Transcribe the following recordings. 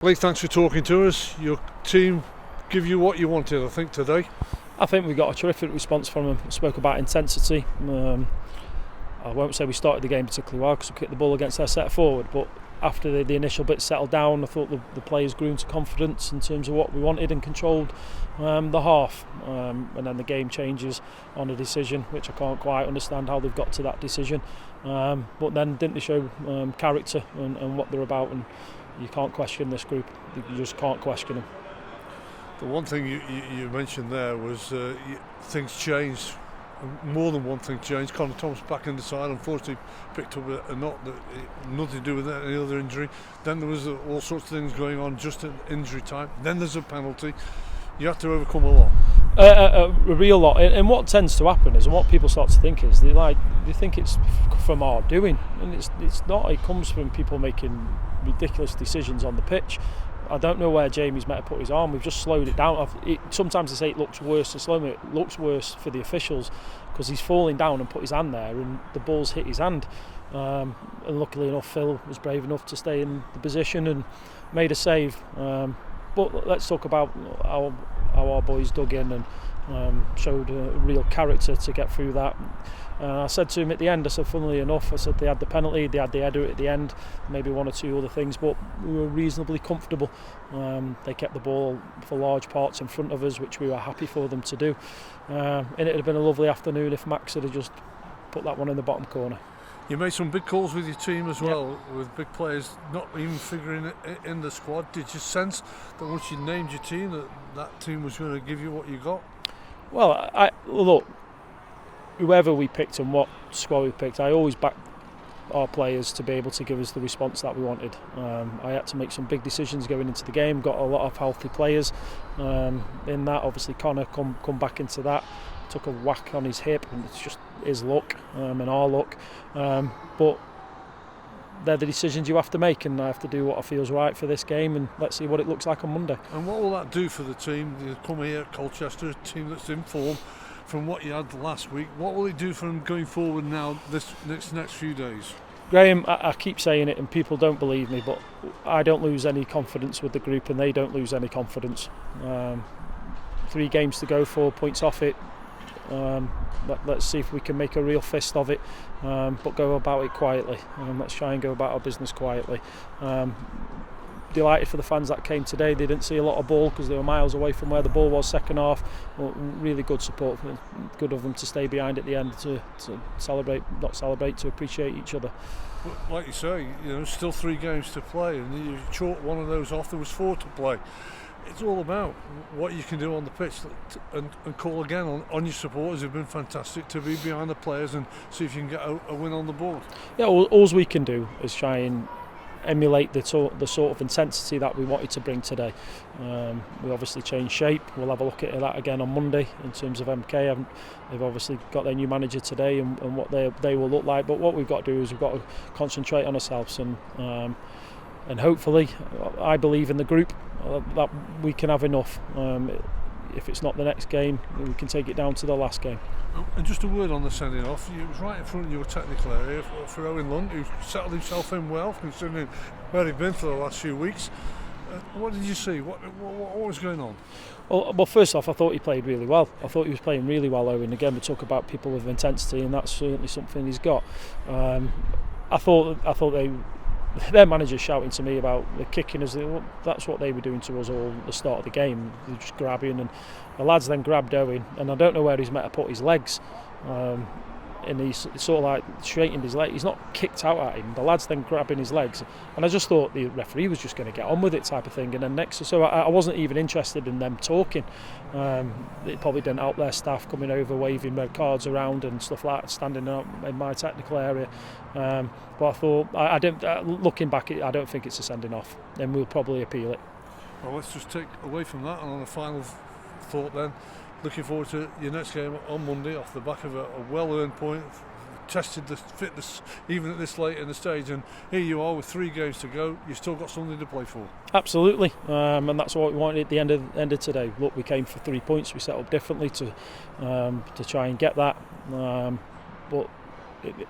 Lee, thanks for talking to us. Your team give you what you wanted, I think, today. I think we got a terrific response from them. We spoke about intensity. I won't say we started the game particularly well because we kicked the ball against their set forward, but after the initial bit settled down, I thought the players grew into confidence in terms of what we wanted and controlled the half. And then the game changes on a decision, which I can't quite understand how they've got to that decision. But then didn't they show character and what they're about, and you can't question this group. You just can't question them. The one thing you mentioned there was things changed. More than one thing changed. Connor Thomas back in the side, unfortunately picked up a knot that nothing to do with any other injury. Then there was all sorts of things going on just at injury time. Then there's a penalty. You have to overcome a lot. A real lot. And what tends to happen is, and what people start to think is, they think it's from our doing, and it's not. It comes from people making ridiculous decisions on the pitch. I don't know where Jamie's meant to put his arm. We've just slowed it down. Sometimes they say it looks worse to slow mo. It looks worse for the officials because he's falling down and put his hand there, and the ball's hit his hand. And luckily enough, Phil was brave enough to stay in the position and made a save. But let's talk about how our boys dug in and showed a real character to get through that. I said to him at the end, I said, funnily enough, I said they had the penalty, they had the header at the end, maybe one or two other things, but we were reasonably comfortable. They kept the ball for large parts in front of us, which we were happy for them to do. And it would have been a lovely afternoon if Max had just put that one in the bottom corner. You made some big calls with your team as well, with big players not even figuring in the squad. Did you sense that once you named your team, that team was going to give you what you got? Well, look, whoever we picked and what squad we picked, I always backed our players to be able to give us the response that we wanted. I had to make some big decisions going into the game, got a lot of healthy players in that. Obviously Connor come back into that, took a whack on his hip, and it's just his luck and our luck. But they're the decisions you have to make, and I have to do what I feel is right for this game, and let's see what it looks like on Monday. And what will that do for the team? You come here at Colchester, a team that's in form from what you had last week. What will it do for them going forward now this next few days? Graham, I keep saying it and people don't believe me, but I don't lose any confidence with the group and they don't lose any confidence. 3 games to go, 4 points off it. Let's see if we can make a real fist of it, but go about it quietly. Let's try and go about our business quietly. Delighted for the fans that came today. They didn't see a lot of ball because they were miles away from where the ball was second half. Well, really good support. Good of them to stay behind at the end to to appreciate each other. But like you say, still 3 games to play, and you chalk one of those off. There was 4 to play. It's all about what you can do on the pitch and call again on your supporters who've been fantastic to be behind the players and see if you can get a win on the board. Yeah, all we can do is try and emulate the sort of intensity that we wanted to bring today. We obviously changed shape. We'll have a look at that again on Monday in terms of MK. They've obviously got their new manager today and what they will look like. But what we've got to do is we've got to concentrate on ourselves and hopefully, I believe in the group that we can have enough. If it's not the next game, we can take it down to the last game. And just a word on the sending off. You was right in front of your technical area for Owen Lund, who settled himself in well, considering where he'd been for the last few weeks. What did you see? What was going on? Well, first off, I thought he played really well. I thought he was playing really well, Owen. Again, we talk about people with intensity, and that's certainly something he's got. I thought their manager shouting to me about the kicking us. That's what they were doing to us all at the start of the game. They were just grabbing, and the lads then grabbed Owen, and I don't know where he's meant to put his legs. And he's sort of like straightened his leg. He's not kicked out at him. The lad's then grabbing his legs, and I just thought the referee was just going to get on with it, type of thing. And then so I wasn't even interested in them talking. It probably didn't help their staff coming over, waving red cards around and stuff like that, standing up in my technical area. But I thought, I didn't. Looking back, I don't think it's a sending off. Then we'll probably appeal it. Well, let's just take away from that, and on a final thought then. Looking forward to your next game on Monday off the back of a well-earned point. Tested the fitness even at this late in the stage, and here you are with 3 games to go. You've still got something to play for. Absolutely, and that's what we wanted at the end of today. Look, we came for 3 points. We set up differently to try and get that, but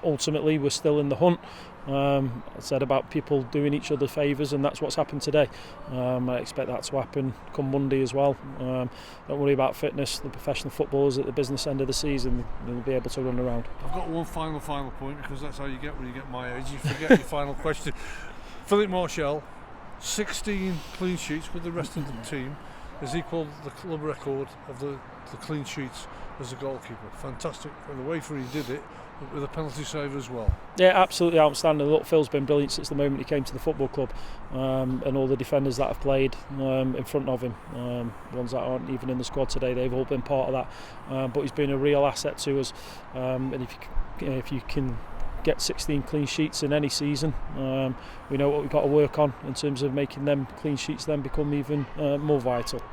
ultimately we're still in the hunt. I said about people doing each other favours, and that's what's happened today. I expect that to happen come Monday as well. Don't worry about fitness. The professional footballers at the business end of the season, they'll be able to run around. I've got one final point, because that's how you get when you get my age. You forget your final question. Philip Marshall, 16 clean sheets with the rest of the team, has equalled the club record of the clean sheets as a goalkeeper. Fantastic, and the way he did it, with a penalty save as well. Yeah, absolutely outstanding. Look, Phil's been brilliant since the moment he came to the football club, and all the defenders that have played in front of him, ones that aren't even in the squad today, they've all been part of that. But he's been a real asset to us, and if you can get 16 clean sheets in any season, we know what we've got to work on in terms of making them clean sheets then become even more vital.